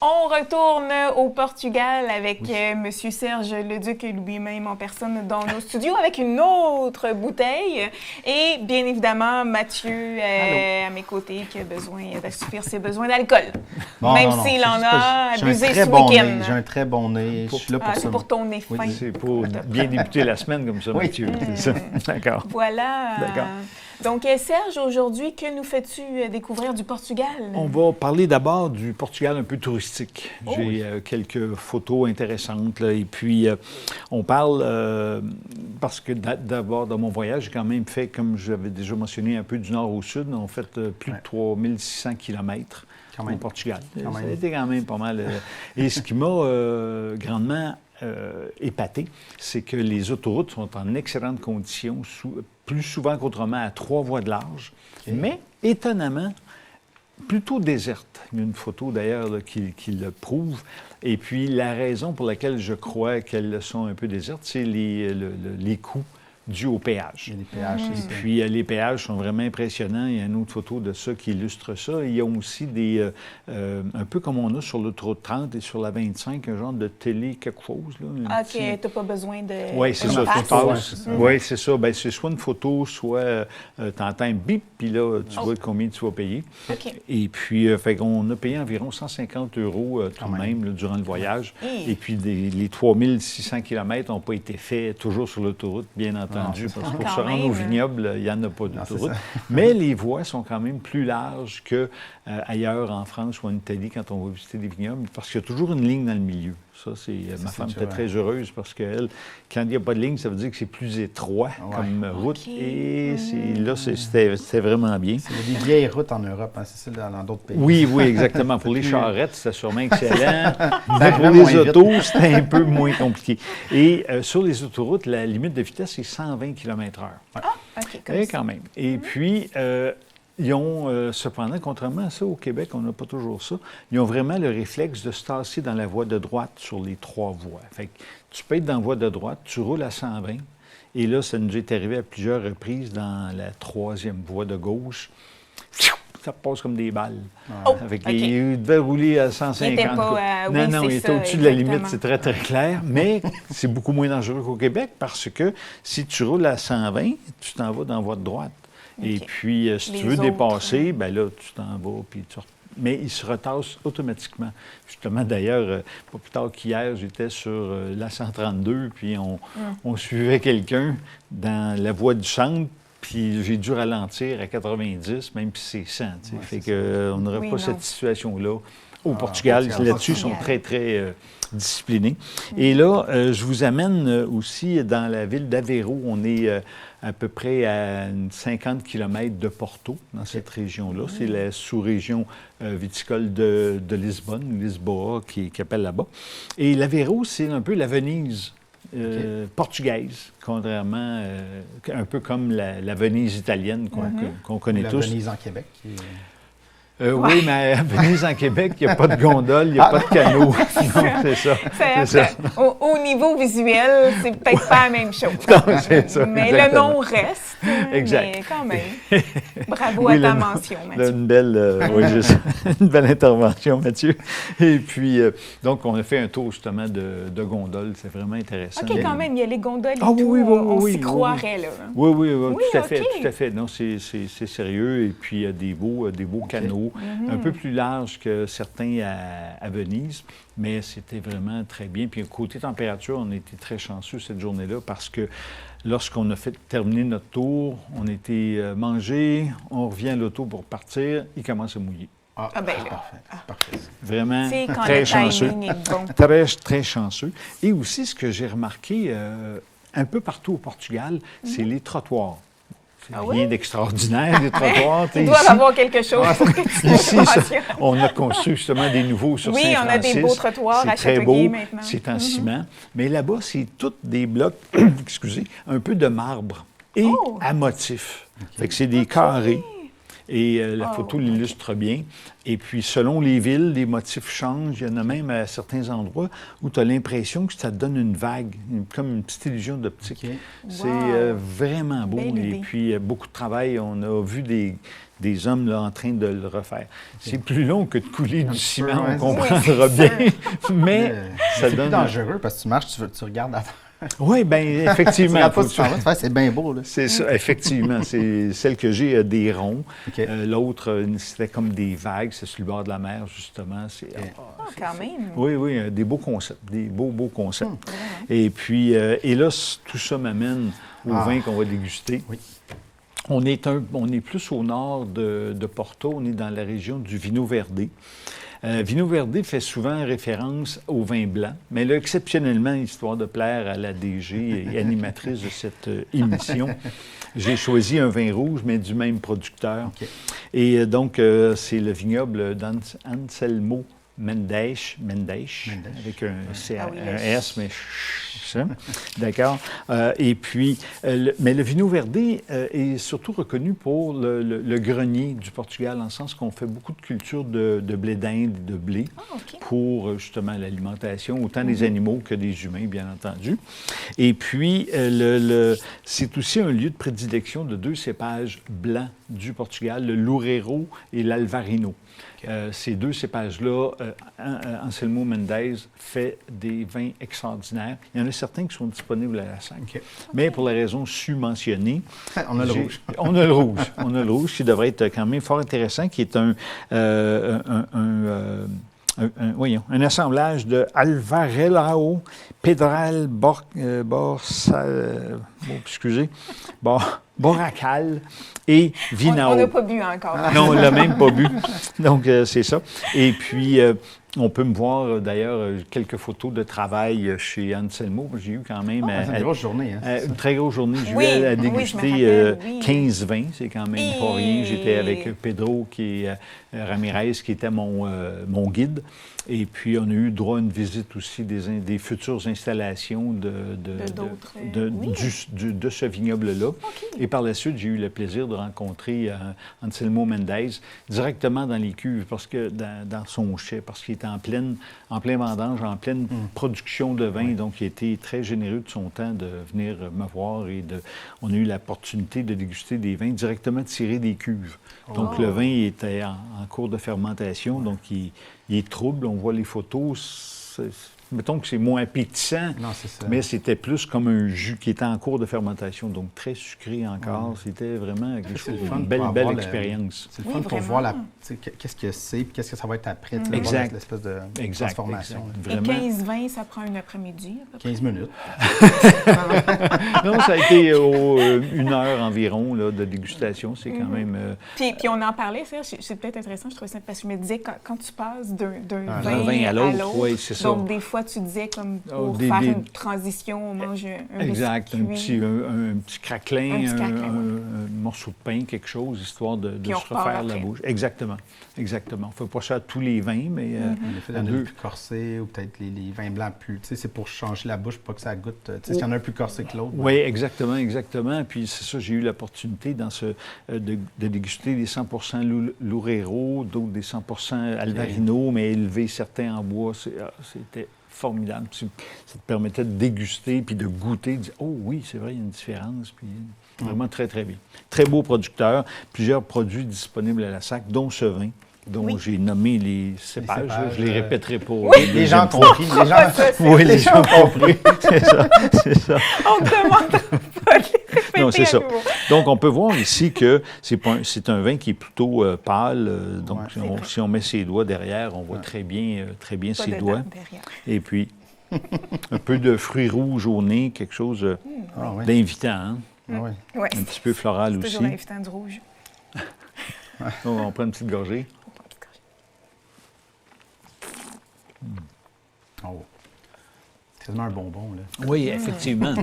On retourne au Portugal avec Monsieur Serge Leduc lui-même en personne dans nos studios avec une autre bouteille et bien évidemment Mathieu à mes côtés qui a besoin d'assouvir ses besoins d'alcool. Même s'il en a abusé ce week-end. J'ai un très bon nez. Je suis là pour ça. C'est pour ton nez fin. Oui, c'est pour bien débuter la semaine comme ça, Mathieu. C'est ça. D'accord. Voilà. D'accord. Donc, Serge, aujourd'hui, que nous fais-tu découvrir du Portugal? On va parler d'abord du Portugal un peu touristique. J'ai quelques photos intéressantes, là, et puis on parle, parce que d'abord, dans mon voyage, j'ai quand même fait, comme j'avais déjà mentionné, un peu du nord au sud. On a fait plus de 3600 kilomètres au Portugal. Ça a été quand même pas mal. Et ce qui m'a grandement épaté, c'est que les autoroutes sont en excellentes conditions, plus souvent qu'autrement à 3 voies de large, mais étonnamment, plutôt désertes. Il y a une photo d'ailleurs là, qui le prouve. Et puis la raison pour laquelle je crois qu'elles sont un peu désertes, c'est les coûts dus au péage. Il y a des péages, Et puis, les péages sont vraiment impressionnants. Il y a une autre photo de ça qui illustre ça. Il y a aussi un peu comme on a sur l'autoroute 30 et sur la 25, un genre de télé quelque chose. Là, OK, tu n'as pas besoin de... Oui, c'est ça. Oui, c'est ça. Bien, c'est soit une photo, soit tu entends un bip, puis là, tu vois combien tu vas payer. Okay. Et puis, on a payé environ 150 € tout de même là, durant le voyage. Et puis, les 3600 km n'ont pas été faits toujours sur l'autoroute, bien entendu. Parce que pour se rendre au vignoble, il n'y en a pas d'autoroute. Mais les voies sont quand même plus larges qu'ailleurs en France ou en Italie quand on va visiter des vignobles, parce qu'il y a toujours une ligne dans le milieu. Ça, ma femme était très heureuse parce qu'elle, quand il n'y a pas de ligne, ça veut dire que c'est plus étroit comme route. Et là, c'était vraiment bien. C'est des vieilles routes en Europe, hein, c'est ça dans d'autres pays. Oui, exactement. Pour les charrettes, c'était sûrement excellent. Mais pour les autos, c'était un peu moins compliqué. Et sur les autoroutes, la limite de vitesse, c'est 120 km/h. OK, comme ça. Quand même. Et puis, ils ont, cependant, contrairement à ça, au Québec, on n'a pas toujours ça, ils ont vraiment le réflexe de se tasser dans la voie de droite sur les 3 voies. Fait que tu peux être dans la voie de droite, tu roules à 120, et là, ça nous est arrivé à plusieurs reprises dans la 3e voie de gauche. Ça passe comme des balles. Il devait rouler à 150. Il n'était pas... non, il était au-dessus de la limite, c'est très, très clair. Mais c'est beaucoup moins dangereux qu'au Québec parce que si tu roules à 120, tu t'en vas dans la voie de droite. Et puis, si tu veux dépasser, bien là, tu t'en vas, puis mais il se retasse automatiquement. Justement, d'ailleurs, pas plus tard qu'hier, j'étais sur la 132, puis on suivait quelqu'un dans la voie du centre, puis j'ai dû ralentir à 90, même si c'est 100. Fait qu'on n'aurait pas cette situation-là. Au Portugal, là-dessus, ils sont très, très disciplinés. Et là, je vous amène aussi dans la ville d'Aveiro. On est à peu près à 50 km de Porto, dans cette région-là. C'est la sous-région viticole de Lisbonne, Lisboa, qui appelle là-bas. Et l'Aveiro, c'est un peu la Venise portugaise, contrairement, un peu comme la Venise italienne qu'on connaît tous. La Venise en Québec. Oui, mais à Venise, en Québec, il n'y a pas de gondole, il n'y a pas de canot. C'est ça. Au niveau visuel, c'est peut-être pas la même chose. Non, c'est ça. Mais exactement. Le nom reste. Exact. Mais quand même. Bravo à ta mention, Mathieu. Une belle intervention, Mathieu. Et puis, donc, on a fait un tour, justement, de gondole. C'est vraiment intéressant. OK, quand même, il y a les gondoles et tout. On s'y croirait, là. Oui, tout à fait. Non, c'est sérieux. Et puis, il y a des beaux canots. Un peu plus large que certains à Venise, mais c'était vraiment très bien. Puis côté température, on était très chanceux cette journée-là parce que lorsqu'on a terminé notre tour, on était mangé, on revient à l'auto pour partir, il commence à mouiller. Parfait. Vraiment quand très le chanceux. timing est bon. Très, très chanceux. Et aussi, ce que j'ai remarqué un peu partout au Portugal, c'est les trottoirs. Rien d'extraordinaire, les trottoirs. Ils doivent avoir quelque chose pour que tu ici, on a construit justement des nouveaux sur Saint-Francis. Oui, on a des beaux trottoirs à Châteauguay maintenant. C'est en ciment. Mais là-bas, c'est tous des blocs, un peu de marbre et à motifs. Fait que c'est des carrés. Et la photo l'illustre bien. Et puis, selon les villes, les motifs changent. Il y en a même à certains endroits où tu as l'impression que ça te donne une vague, comme une petite illusion d'optique. C'est vraiment beau. Et puis, beaucoup de travail. On a vu des hommes là, en train de le refaire. C'est plus long que de couler du ciment, ouais, on comprendra bien, mais ça c'est donne... plus dangereux parce que tu marches, tu regardes avant. Oui, bien, effectivement. C'est bien beau, là. C'est ça, effectivement. C'est celle que j'ai des ronds. Okay. L'autre, c'était comme des vagues. C'est sur le bord de la mer, justement. Quand même. Oui, des beaux concepts. Des beaux concepts. Et puis, et là, tout ça m'amène au vin qu'on va déguster. Oui. On est plus au nord de Porto. On est dans la région du Vinho Verde. Vinho Verde fait souvent référence au vin blanc, mais là, exceptionnellement, histoire de plaire à la DG et animatrice de cette émission, j'ai choisi un vin rouge, mais du même producteur. Okay. Et donc, c'est le vignoble d'Anselmo Mendes, avec un S, mais ça. D'accord. Et puis, mais le Vinho Verde est surtout reconnu pour le grenier du Portugal, en le sens qu'on fait beaucoup de culture de blé d'Inde et de blé pour justement l'alimentation, autant des animaux que des humains, bien entendu. Et puis, c'est aussi un lieu de prédilection de 2 cépages blancs du Portugal, le Loureiro et l'Alvarino. Ces 2 cépages-là, Anselmo Mendes fait des vins extraordinaires. Il y en a certains qui sont disponibles à la SAQ. Okay. Mais pour la raison submentionnée, on a le rouge. On a le rouge qui devrait être quand même fort intéressant, qui est un assemblage de Alvarelao, Pedral, Boracal et Vinao. On n'a pas bu encore. Non, on ne l'a même pas bu. Donc, c'est ça. Et puis, on peut me voir, d'ailleurs, quelques photos de travail chez Anselmo. J'ai eu quand même... c'est une grosse journée. Une très grosse journée. J'ai eu à déguster 15 vins. C'est quand même pas rien. J'étais avec Pedro Ramirez, qui était mon guide. Et puis, on a eu droit à une visite aussi des futures installations de ce vignoble-là. Okay. Et par la suite, j'ai eu le plaisir de rencontrer Anselmo Mendes directement dans les cuves, parce que dans son chai, parce qu'il était en plein vendange, en pleine production de vin. Donc, il était très généreux de son temps de venir me voir et on a eu l'opportunité de déguster des vins directement tirés des cuves. Donc, le vin était en cours de fermentation, donc il est trouble. On voit les photos. Mettons que c'est moins appétissant, mais c'était plus comme un jus qui était en cours de fermentation, donc très sucré encore. C'était vraiment quelque chose, une belle expérience. C'est le fun pour voir qu'est-ce que c'est et qu'est-ce que ça va être après. Exact. L'espèce de transformation. Et 15-20, ça prend une après-midi? 15 minutes. Non, ça a été 1 heure environ là, de dégustation. C'est quand même... Puis on en parlait, c'est peut-être intéressant, je trouvais ça, parce que je me disais, quand tu passes d'un vin à l'autre, oui, c'est ça. Donc, des fois, tu disais, comme pour faire une transition, on mange un exact, biscuit. un petit craquelin, un morceau de pain, quelque chose, histoire de se refaire la bouche. Exactement. On ne fait pas ça à tous les vins, mais... Le fait d'en avoir plus corsé, ou peut-être les vins blancs plus... C'est pour changer la bouche, pas que ça goûte... S'il y en a un plus corsé que l'autre. Oui, exactement. Puis c'est ça, j'ai eu l'opportunité de déguster des 100% Loureiro, d'autres des 100% Alvarino, mais élevés certains en bois. C'était formidable. Ça te permettait de déguster puis de goûter, de dire « Oh oui, c'est vrai, il y a une différence. » Puis vraiment très, très bien. Très beau producteur. Plusieurs produits disponibles à la SAQ, dont ce vin, dont j'ai nommé les cépages. Je ne les répéterai pas. Les gens ont compris. Les gens ont compris. C'est ça. On ne demande pas de les répéter. Non, c'est ça. Donc, on peut voir ici que c'est un vin qui est plutôt pâle. Donc, si on met ses doigts derrière, on voit très bien ses doigts. Et puis, un peu de fruits rouges au nez, quelque chose d'invitant. Hein? Un petit peu floral aussi. C'est toujours invitant du rouge. On prend une petite gorgée. Oh. C'est quasiment un bonbon, là. Oui, effectivement.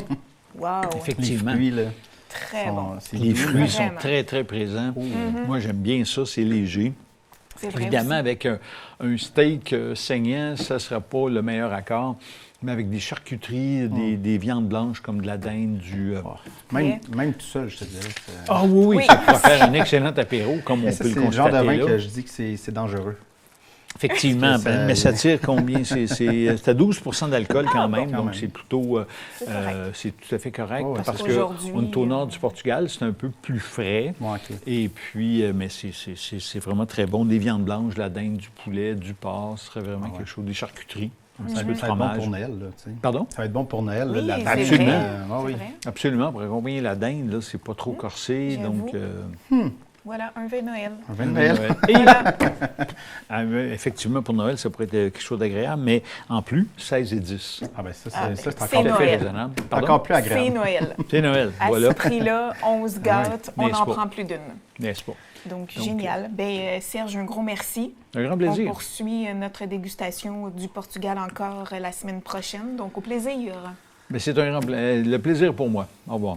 Wow. Effectivement. Les fruits, là, très bon. Les fruits sont très, très présents. Moi, j'aime bien ça, c'est léger. Évidemment, avec un steak saignant, ça ne sera pas le meilleur accord, mais avec des charcuteries, des viandes blanches comme de la dinde, Même tout seul, je te dirais. Ah oui, ça pourrait faire un excellent apéro, comme on peut le constater. C'est le genre de vin là. que je dis que c'est dangereux. Effectivement, mais ça tire combien? C'est à 12 d'alcool quand même, quand donc même. c'est plutôt... c'est tout à fait correct, parce qu'on est au nord du Portugal, c'est un peu plus frais. Et puis, mais c'est vraiment très bon. Des viandes blanches, de la dinde, du poulet, du porc, ce serait vraiment quelque chose, des charcuteries. Un petit peu de fromage. Ça va être bon pour Noël, là, tu sais. Pardon? Ça va être bon pour Noël, Oui, la dinde. Absolument. Vrai. Absolument. Pour accompagner la dinde, là, c'est pas trop corsé, donc... Voilà, un vin Noël. Un vin de Noël. Et, effectivement, pour Noël, ça pourrait être quelque chose d'agréable, mais en plus, 16 et 10. Ah ben ça, c'est c'est Tout à encore, Noël. fait raisonnable. Pardon? encore plus C'est agréable. Noël. C'est Noël, À voilà. ce prix-là, on se gâte, on N'est-ce n'en pas? prend plus d'une. N'est-ce pas? Donc, génial. Serge, un gros merci. Un grand On plaisir. poursuit notre dégustation du Portugal encore la semaine prochaine. Donc, au plaisir. Mais c'est le plaisir pour moi. Au revoir.